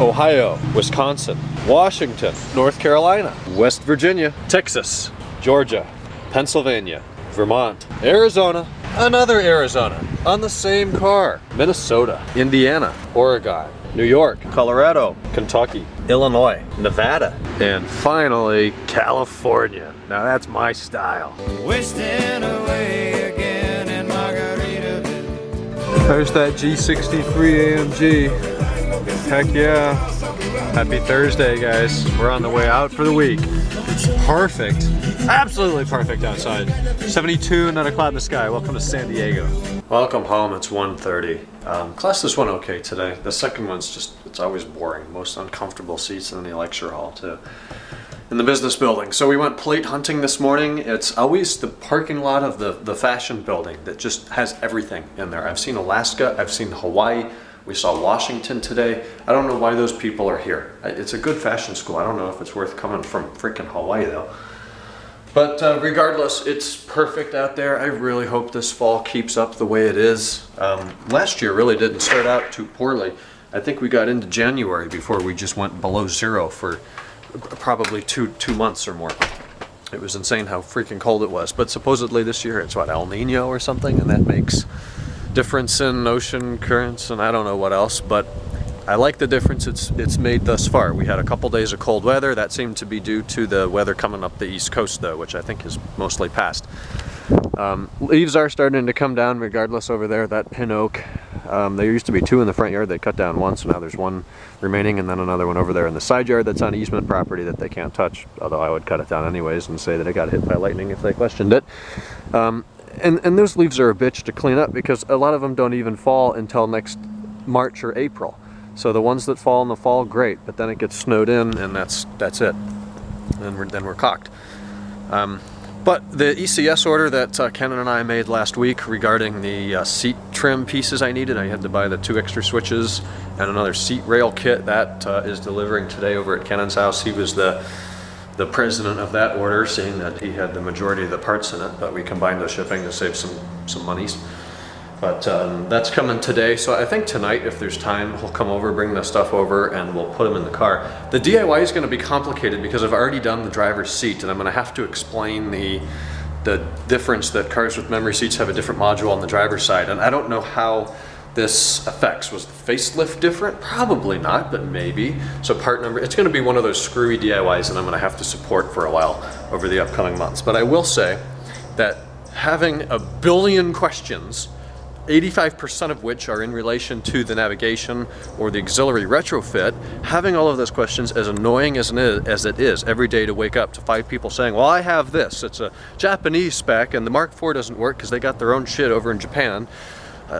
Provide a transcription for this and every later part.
Ohio, Wisconsin, Washington, North Carolina, West Virginia, Texas, Georgia, Pennsylvania, Vermont, Arizona, another Arizona on the same car, Minnesota, Indiana, Oregon, New York, Colorado, Kentucky, Illinois, Nevada, and finally, California. Now that's my style. Wasting away again in Margaritaville. There's that G63 AMG. Heck yeah. Happy Thursday, guys. We're on the way out for the week. It's perfect. Absolutely perfect outside. 72, not a cloud in the sky. Welcome to San Diego. Welcome home. It's 1:30. Class this one okay today. The second one's just, it's always boring. Most uncomfortable seats in the lecture hall too. In the business building. So we went plate hunting this morning. It's always the parking lot of the fashion building that just has everything in there. I've seen Alaska, I've seen Hawaii, we saw Washington today. I don't know why those people are here. It's a good fashion school. I don't know if it's worth coming from freaking Hawaii though. But regardless, it's perfect out there. I really hope this fall keeps up the way it is. Last year really didn't start out too poorly. I think we got into January before we just went below zero for probably two months or more. It was insane how freaking cold it was. But supposedly this year it's what, El Nino or something, and that makes difference in ocean currents and I don't know what else, but I like the difference it's made thus far. We had a couple days of cold weather. That seemed to be due to the weather coming up the East Coast though, which I think is mostly past. Leaves are starting to come down regardless over there, that pin oak. There used to be two in the front yard. They cut down one, so now there's one remaining and then another one over there in the side yard that's on easement property that they can't touch, although I would cut it down anyways and say that it got hit by lightning if they questioned it. And those leaves are a bitch to clean up because a lot of them don't even fall until next March or April. So the ones that fall in the fall, great, but then it gets snowed in and that's it. And then we're cocked. But the ECS order that Ken and I made last week regarding the seat trim pieces I needed, I had to buy the 2 extra switches and another seat rail kit. That is delivering today over at Kenan's house. He was the president of that order, seeing that he had the majority of the parts in it, but we combined the shipping to save some monies. But that's coming today, so I think tonight, if there's time, he'll come over, bring the stuff over, and we'll put them in the car. The DIY is going to be complicated because I've already done the driver's seat, and I'm going to have to explain the difference that cars with memory seats have a different module on the driver's side, and I don't know how this affects. Was the facelift different? Probably not, but maybe. So part number, it's going to be one of those screwy DIYs that I'm going to have to support for a while over the upcoming months. But I will say that having a billion questions, 85% of which are in relation to the navigation or the auxiliary retrofit, having all of those questions, as annoying as it is every day to wake up to 5 people saying, well, I have this, it's a Japanese spec and the Mark IV doesn't work because they got their own shit over in Japan.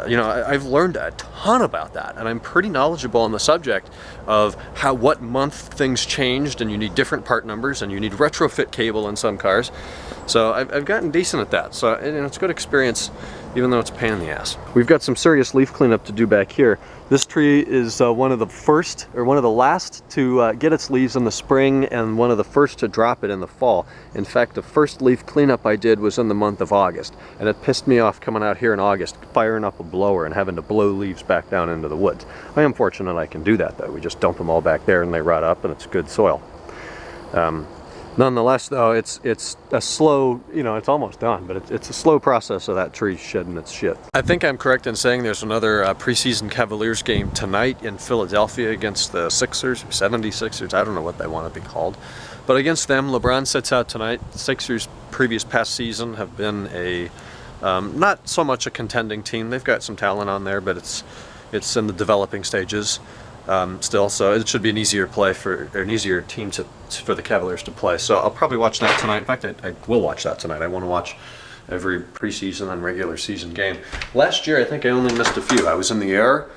You know, I've learned a ton about that, and I'm pretty knowledgeable on the subject of what month things changed, and you need different part numbers, and you need retrofit cable in some cars. So I've gotten decent at that. So it's a good experience, even though it's a pain in the ass. We've got some serious leaf cleanup to do back here. This tree is one of the first, or one of the last to get its leaves in the spring and one of the first to drop it in the fall. In fact, the first leaf cleanup I did was in the month of August, and it pissed me off coming out here in August, firing up a blower and having to blow leaves back down into the woods. I am fortunate I can do that though. We just dump them all back there and they rot up and it's good soil. Nonetheless, though, it's a slow, it's almost done, but it's a slow process of that tree shedding its shit. I think I'm correct in saying there's another preseason Cavaliers game tonight in Philadelphia against the Sixers, 76ers, I don't know what they want to be called. But against them, LeBron sits out tonight. The Sixers past season have been a, not so much a contending team. They've got some talent on there, but it's in the developing stages. Still, so it should be an easier team for the Cavaliers to play. So I'll probably watch that tonight. In fact, I will watch that tonight. I want to watch every preseason and regular season game. Last year, I think I only missed a few. I was in the air.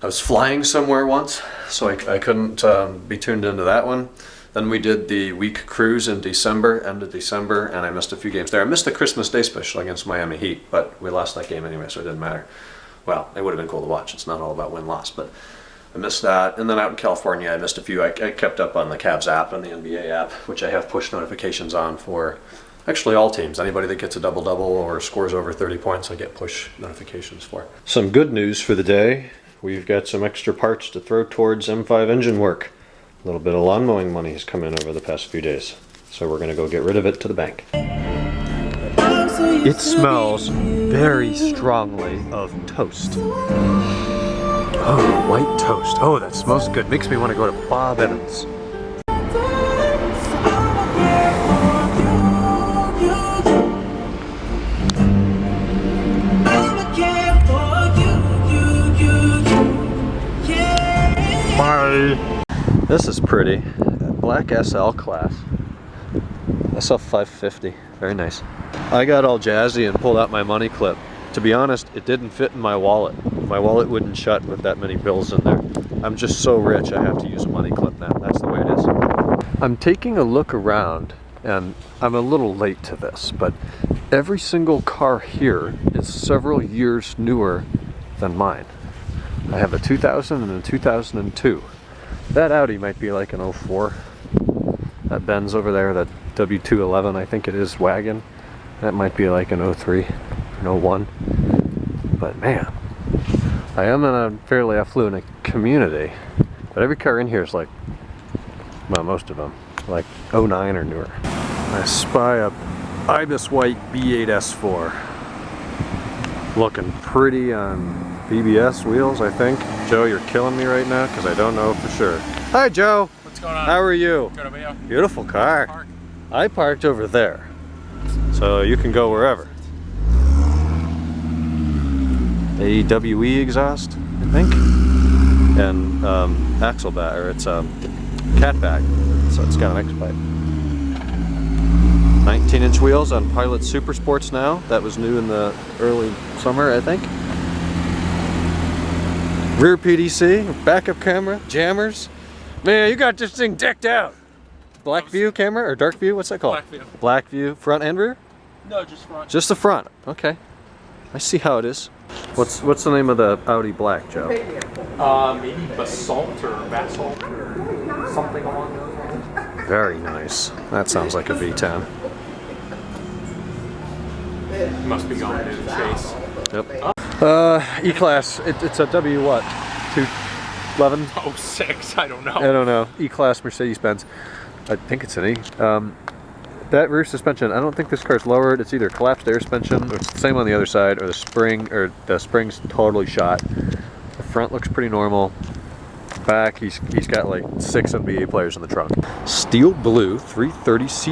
I was flying somewhere once, so I couldn't be tuned into that one. Then we did the week cruise in December, end of December, and I missed a few games there. I missed the Christmas Day special against Miami Heat, but we lost that game anyway, so it didn't matter. Well, it would have been cool to watch. It's not all about win-loss, but I missed that. And then out in California, I missed a few. I kept up on the Cavs app and the NBA app, which I have push notifications on for actually all teams. Anybody that gets a double-double or scores over 30 points, I get push notifications for. Some good news for the day. we've got some extra parts to throw towards M5 engine work. A little bit of lawn mowing money has come in over the past few days. So we're gonna go get rid of it to the bank. It smells very strongly of toast. Oh, white toast. Oh, that smells good. Makes me want to go to Bob Evans. Bye. This is pretty. Black SL class. SL 550. Very nice. I got all jazzy and pulled out my money clip. To be honest, it didn't fit in my wallet. My wallet wouldn't shut with that many bills in there. I'm just so rich I have to use a money clip now. That's the way it is. I'm taking a look around, and I'm a little late to this, but every single car here is several years newer than mine. I have a 2000 and a 2002. That Audi might be like an 04. That Benz over there, that W211 I think it is wagon, that might be like an 03, an 01. But man, I am in a fairly affluent community, but every car in here is like, well, most of them, like 09 or newer. I spy a Ibis White B8 S4. Looking pretty on BBS wheels, I think. Joe, you're killing me right now because I don't know for sure. Hi, Joe. What's going on? How are you? Good, how about you? Beautiful car. I parked over there, so you can go wherever. AWE exhaust, I think, and axle bag, or it's a cat bag, so it's got an X-pipe. 19-inch wheels on Pilot Super Sports now. That was new in the early summer, I think. Rear PDC, backup camera, jammers. Man, you got this thing decked out. Black view camera or dark view? What's that called? Black view. Black view, front and rear? No, just front. Just the front. Okay. I see how it is. What's the name of the Audi Black, Joe? Maybe basalt or basalt or something along those lines. Very nice. That sounds like a V10. Must be going to the chase. Yep. E-Class. It's a W what? 211? Oh, 06, I don't know. I don't know. E-Class Mercedes-Benz. I think it's an E. That rear suspension, I don't think this car's lowered. It's either collapsed air suspension, or it's the same on the other side, or the spring's totally shot. The front looks pretty normal. Back, he's got like 6 NBA players in the trunk. Steel blue 330 Ci,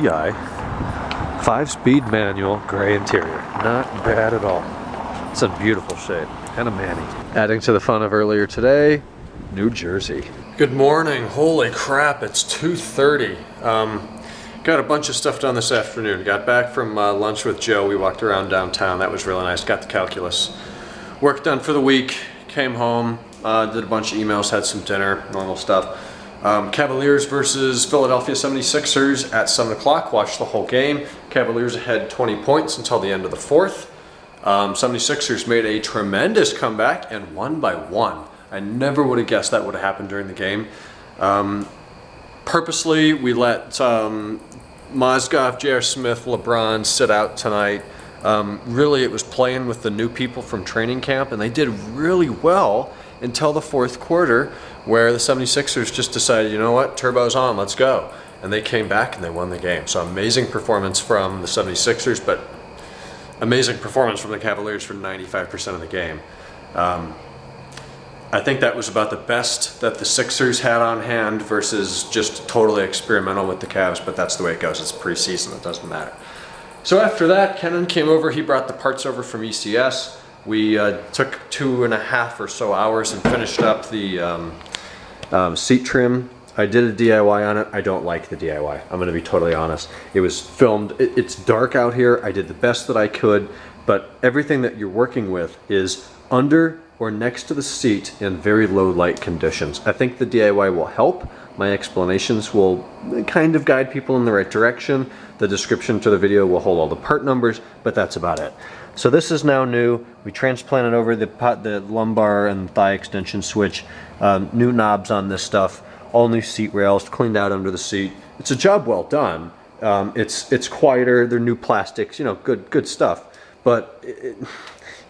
5-speed manual, gray interior. Not bad at all. It's a beautiful shape, and a Manny. Adding to the fun of earlier today, New Jersey. Good morning. Holy crap, it's 2:30. Got a bunch of stuff done this afternoon. Got back from lunch with Joe. We walked around downtown. That was really nice. Got the calculus work done for the week. Came home, did a bunch of emails, had some dinner, normal stuff. Cavaliers versus Philadelphia 76ers at 7 o'clock. Watched the whole game. Cavaliers ahead 20 points until the end of the fourth. 76ers made a tremendous comeback and won by 1. I never would have guessed that would have happened during the game. Purposely, we let Mozgov, J.R. Smith, LeBron sit out tonight. Really, it was playing with the new people from training camp, and they did really well until the fourth quarter, where the 76ers just decided, you know what, turbo's on, let's go. And they came back and they won the game. So amazing performance from the 76ers, but amazing performance from the Cavaliers for 95% of the game. I think that was about the best that the Sixers had on hand versus just totally experimental with the Cavs, but that's the way it goes. It's preseason, it doesn't matter. So after that, Kenan came over, he brought the parts over from ECS. We took 2.5 or so hours and finished up the seat trim. I did a DIY on it. I don't like the DIY. I'm gonna be totally honest. It was filmed, it's dark out here. I did the best that I could, but everything that you're working with is under or next to the seat in very low light conditions. I think the DIY will help. My explanations will kind of guide people in the right direction. The description to the video will hold all the part numbers, but that's about it. So this is now new. We transplanted over the lumbar and thigh extension switch, new knobs on this stuff, all new seat rails, cleaned out under the seat. It's a job well done. It's quieter, they're new plastics, you know, good stuff. But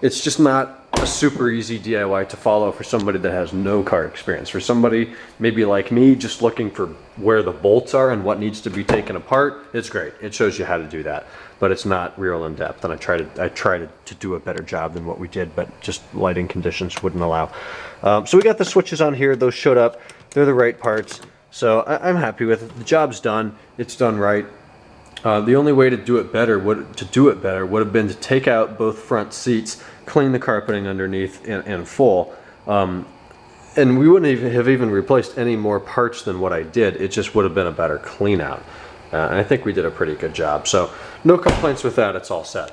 it's just not a super easy DIY to follow for somebody that has no car experience. For somebody maybe like me, just looking for where the bolts are and what needs to be taken apart, it's great. It shows you how to do that, but it's not real in depth. And I tried to do a better job than what we did, but just lighting conditions wouldn't allow. So we got the switches on here. Those showed up. They're the right parts. So I'm happy with it. The job's done. It's done right. The only way to do it better would have been to take out both front seats, clean the carpeting underneath in full, and we wouldn't have even replaced any more parts than what I did. It just would have been a better clean out. And I think we did a pretty good job. So no complaints with that. It's all set.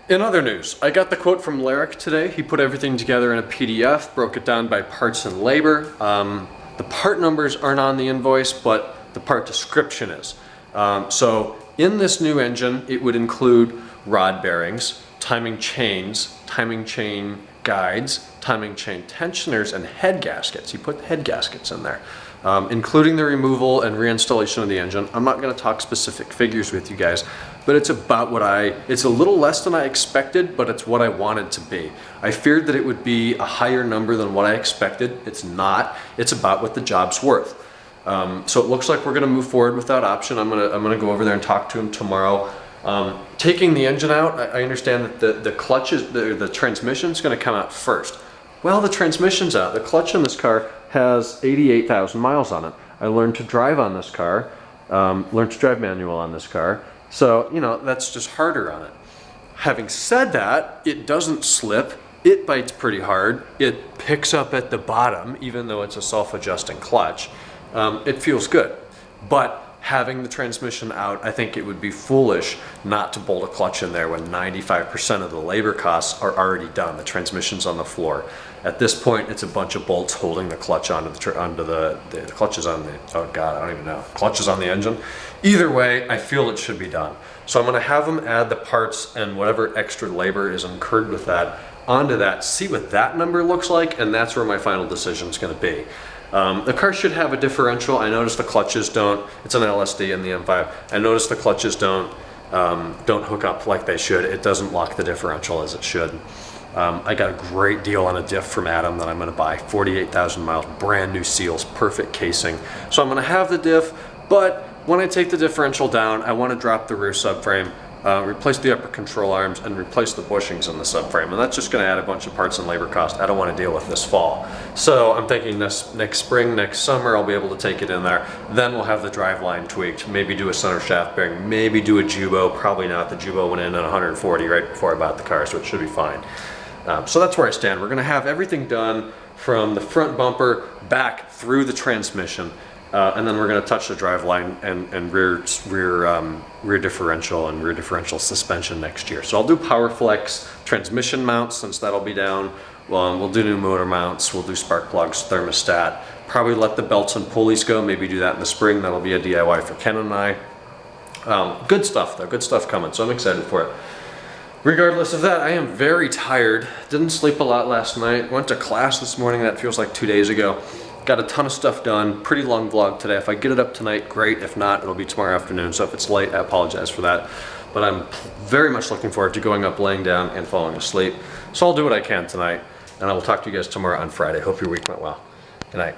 In other news, I got the quote from Larrick today. He put everything together in a PDF, broke it down by parts and labor. The part numbers aren't on the invoice, but the part description is. So in this new engine, it would include rod bearings, timing chains, timing chain guides, timing chain tensioners, and head gaskets. He put head gaskets in there, including the removal and reinstallation of the engine. I'm not going to talk specific figures with you guys, but it's about it's a little less than I expected, but it's what I wanted to be. I feared that it would be a higher number than what I expected. It's not. It's about what the job's worth. So it looks like we're going to move forward with that option. I'm gonna go over there and talk to him tomorrow. Taking the engine out, I understand that the clutches, the transmission's going to come out first. Well, the transmission's out. The clutch in this car has 88,000 miles on it. I learned to drive on this car, learned to drive manual on this car. So, you know, that's just harder on it. Having said that, it doesn't slip. It bites pretty hard. It picks up at the bottom, even though it's a self-adjusting clutch. It feels good. But having the transmission out, I think it would be foolish not to bolt a clutch in there when 95% of the labor costs are already done. The transmission's on the floor. At this point, it's a bunch of bolts holding the clutch onto the clutches on the, oh God, I don't even know, clutches on the engine. Either way, I feel it should be done. So I'm gonna have them add the parts and whatever extra labor is incurred with that onto that, see what that number looks like, and that's where my final decision is gonna be. The car should have a differential. I noticed the clutches don't. It's an LSD in the M5. I noticed the clutches don't hook up like they should. It doesn't lock the differential as it should. I got a great deal on a diff from Adam that I'm going to buy. 48,000 miles, brand new seals, perfect casing. So I'm going to have the diff, but when I take the differential down, I want to drop the rear subframe, replace the upper control arms, and replace the bushings in the subframe. And that's just going to add a bunch of parts and labor cost I don't want to deal with this fall. So I'm thinking this next spring, next summer, I'll be able to take it in there. Then we'll have the driveline tweaked, maybe do a center shaft bearing, maybe do a Jubo, probably not. The Jubo went in at 140 right before I bought the car, so it should be fine. So that's where I stand. We're going to have everything done from the front bumper back through the transmission. And then we're going to touch the driveline and rear differential and rear differential suspension next year. So I'll do power flex transmission mounts since that'll be down. We'll do new motor mounts. We'll do spark plugs, thermostat. Probably let the belts and pulleys go. Maybe do that in the spring. That'll be a DIY for Ken and I. Good stuff though. Good stuff coming. So I'm excited for it. Regardless of that, I am very tired. Didn't sleep a lot last night. Went to class this morning. That feels like 2 days ago. Got a ton of stuff done. Pretty long vlog today. If I get it up tonight, great. If not, it'll be tomorrow afternoon. So if it's late, I apologize for that. But I'm very much looking forward to going up, laying down, and falling asleep. So I'll do what I can tonight, and I will talk to you guys tomorrow on Friday. Hope your week went well. Good night.